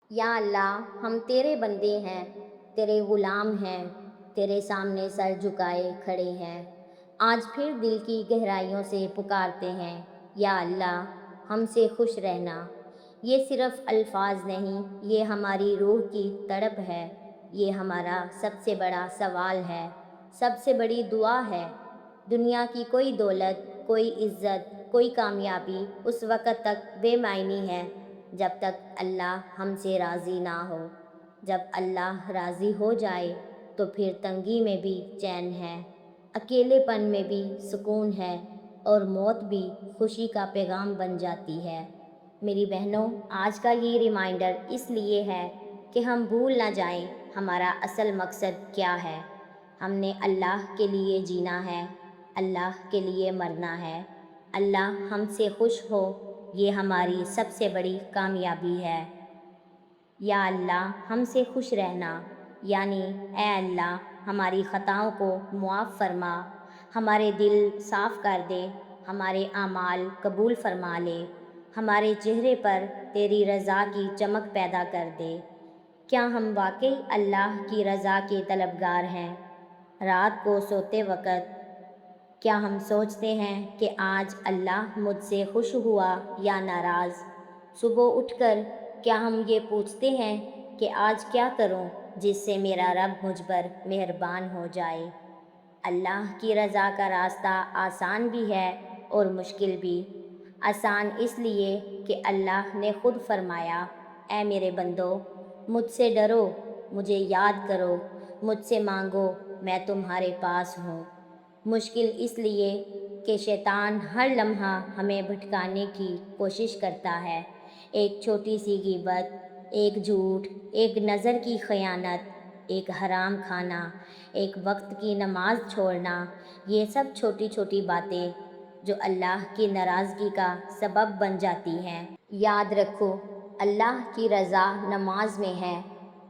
یا اللہ، ہم تیرے بندے ہیں، تیرے غلام ہیں، تیرے سامنے سر جھکائے کھڑے ہیں۔ آج پھر دل کی گہرائیوں سے پکارتے ہیں، یا اللہ ہم سے خوش رہنا۔ یہ صرف الفاظ نہیں، یہ ہماری روح کی تڑپ ہے، یہ ہمارا سب سے بڑا سوال ہے، سب سے بڑی دعا ہے۔ دنیا کی کوئی دولت، کوئی عزت، کوئی کامیابی اس وقت تک بے معنی ہے جب تک اللہ ہم سے راضی نہ ہو۔ جب اللہ راضی ہو جائے تو پھر تنگی میں بھی چین ہے، اکیلے پن میں بھی سکون ہے، اور موت بھی خوشی کا پیغام بن جاتی ہے۔ میری بہنوں، آج کا یہ ریمائنڈر اس لیے ہے کہ ہم بھول نہ جائیں ہمارا اصل مقصد کیا ہے۔ ہم نے اللہ کے لیے جینا ہے، اللہ کے لیے مرنا ہے۔ اللہ ہم سے خوش ہو، یہ ہماری سب سے بڑی کامیابی ہے۔ یا اللہ ہم سے خوش رہنا، یعنی اے اللہ ہماری خطاؤں کو معاف فرما، ہمارے دل صاف کر دے، ہمارے اعمال قبول فرما لے، ہمارے چہرے پر تیری رضا کی چمک پیدا کر دے۔ کیا ہم واقعی اللہ کی رضا کے طلبگار ہیں؟ رات کو سوتے وقت کیا ہم سوچتے ہیں کہ آج اللہ مجھ سے خوش ہوا یا ناراض؟ صبح اٹھ کر کیا ہم یہ پوچھتے ہیں کہ آج کیا کروں جس سے میرا رب مجھ پر مہربان ہو جائے؟ اللہ کی رضا کا راستہ آسان بھی ہے اور مشکل بھی۔ آسان اس لیے کہ اللہ نے خود فرمایا، اے میرے بندو، مجھ سے ڈرو، مجھے یاد کرو، مجھ سے مانگو، میں تمہارے پاس ہوں۔ مشکل اس لیے کہ شیطان ہر لمحہ ہمیں بھٹکانے کی کوشش کرتا ہے۔ ایک چھوٹی سی غیبت، ایک جھوٹ، ایک نظر کی خیانت، ایک حرام کھانا، ایک وقت کی نماز چھوڑنا، یہ سب چھوٹی چھوٹی باتیں جو اللہ کی ناراضگی کا سبب بن جاتی ہیں۔ یاد رکھو، اللہ کی رضا نماز میں ہے،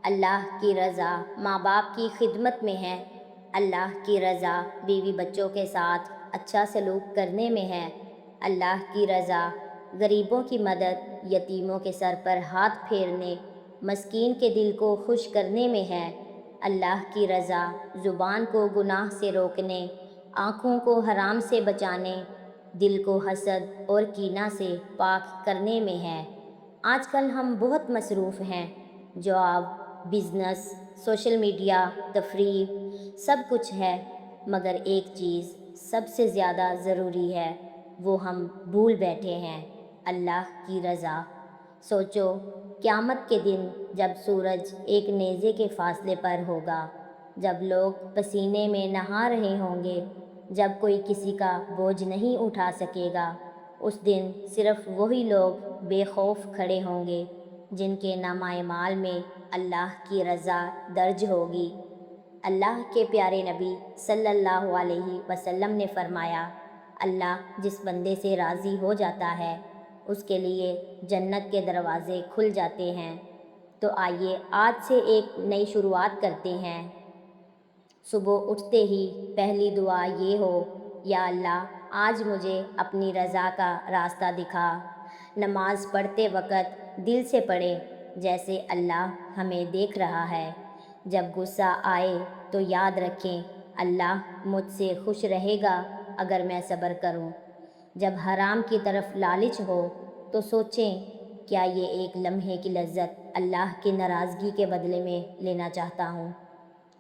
اللہ کی رضا ماں باپ کی خدمت میں ہے، اللہ کی رضا بیوی بچوں کے ساتھ اچھا سلوک کرنے میں ہے، اللہ کی رضا غریبوں کی مدد، یتیموں کے سر پر ہاتھ پھیرنے، مسکین کے دل کو خوش کرنے میں ہے۔ اللہ کی رضا زبان کو گناہ سے روکنے، آنکھوں کو حرام سے بچانے، دل کو حسد اور کینہ سے پاک کرنے میں ہے۔ آج کل ہم بہت مصروف ہیں، جاب، بزنس، سوشل میڈیا، تفریح، سب کچھ ہے، مگر ایک چیز سب سے زیادہ ضروری ہے، وہ ہم بھول بیٹھے ہیں، اللہ کی رضا۔ سوچو، قیامت کے دن جب سورج ایک نیزے کے فاصلے پر ہوگا، جب لوگ پسینے میں نہا رہے ہوں گے، جب کوئی کسی کا بوجھ نہیں اٹھا سکے گا، اس دن صرف وہی لوگ بے خوف کھڑے ہوں گے جن کے نامہ اعمال میں اللہ کی رضا درج ہوگی۔ اللہ کے پیارے نبی صلی اللہ علیہ وسلم نے فرمایا، اللہ جس بندے سے راضی ہو جاتا ہے اس کے لیے جنت کے دروازے کھل جاتے ہیں۔ تو آئیے آج سے ایک نئی شروعات کرتے ہیں۔ صبح اٹھتے ہی پہلی دعا یہ ہو، یا اللہ آج مجھے اپنی رضا کا راستہ دکھا۔ نماز پڑھتے وقت دل سے پڑھے، جیسے اللہ ہمیں دیکھ رہا ہے۔ جب غصہ آئے تو یاد رکھیں، اللہ مجھ سے خوش رہے گا اگر میں صبر کروں۔ جب حرام کی طرف لالچ ہو تو سوچیں، کیا یہ ایک لمحے کی لذت اللہ کی ناراضگی کے بدلے میں لینا چاہتا ہوں؟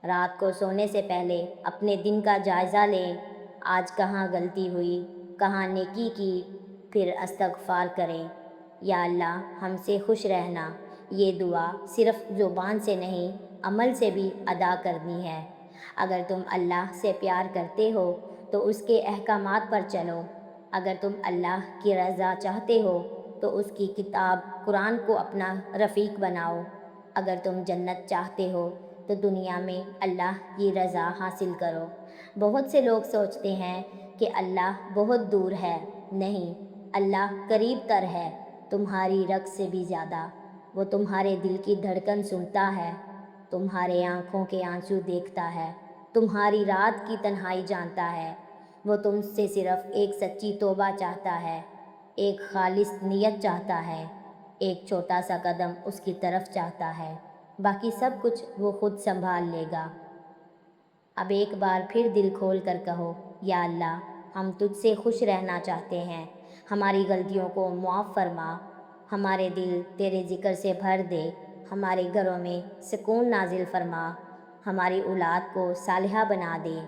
رات کو سونے سے پہلے اپنے دن کا جائزہ لیں، آج کہاں غلطی ہوئی، کہاں نیکی کی، پھر استغفار کریں۔ یا اللہ ہم سے خوش رہنا، یہ دعا صرف زبان سے نہیں، عمل سے بھی ادا کرنی ہے۔ اگر تم اللہ سے پیار کرتے ہو تو اس کے احکامات پر چلو، اگر تم اللہ کی رضا چاہتے ہو تو اس کی کتاب قرآن کو اپنا رفیق بناؤ، اگر تم جنت چاہتے ہو تو دنیا میں اللہ کی رضا حاصل کرو۔ بہت سے لوگ سوچتے ہیں کہ اللہ بہت دور ہے، نہیں، اللہ قریب تر ہے، تمہاری رگ سے بھی زیادہ۔ وہ تمہارے دل کی دھڑکن سنتا ہے، تمہارے آنکھوں کے آنسو دیکھتا ہے، تمہاری رات کی تنہائی جانتا ہے۔ وہ تم سے صرف ایک سچی توبہ چاہتا ہے، ایک خالص نیت چاہتا ہے۔ ایک چھوٹا سا قدم اس کی طرف چاہتا ہے، باقی سب کچھ وہ خود سنبھال لے گا۔ اب ایک بار پھر دل کھول کر کہو، یا اللہ، ہم تجھ سے خوش رہنا چاہتے ہیں، ہماری غلطیوں کو معاف فرما، ہمارے دل تیرے ذکر سے بھر دے، ہمارے گھروں میں سکون نازل فرما، ہماری اولاد کو صالحہ بنا دے،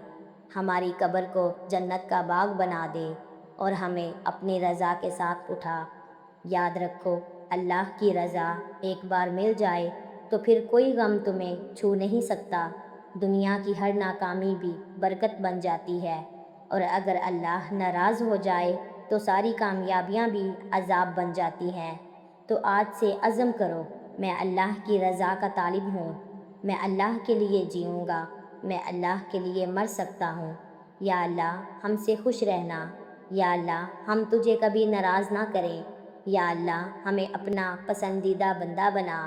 ہماری قبر کو جنت کا باغ بنا دے، اور ہمیں اپنی رضا کے ساتھ اٹھا۔ یاد رکھو، اللہ کی رضا ایک بار مل جائے تو پھر کوئی غم تمہیں چھو نہیں سکتا۔ دنیا کی ہر ناکامی بھی برکت بن جاتی ہے، اور اگر اللہ ناراض ہو جائے تو ساری کامیابیاں بھی عذاب بن جاتی ہیں۔ تو آج سے عزم کرو، میں اللہ کی رضا کا طالب ہوں، میں اللہ کے لیے جیوں گا، میں اللہ کے لیے مر سکتا ہوں۔ یا اللہ، ہم سے خوش رہنا، یا اللہ، ہم تجھے کبھی ناراض نہ کریں، یا اللہ، ہمیں اپنا پسندیدہ بندہ بنا۔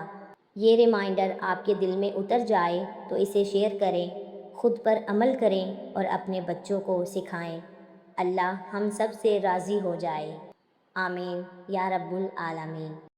یہ ریمائنڈر آپ کے دل میں اتر جائے تو اسے شیئر کریں، خود پر عمل کریں اور اپنے بچوں کو سکھائیں۔ اللہ ہم سب سے راضی ہو جائے۔ آمین یا رب العالمین۔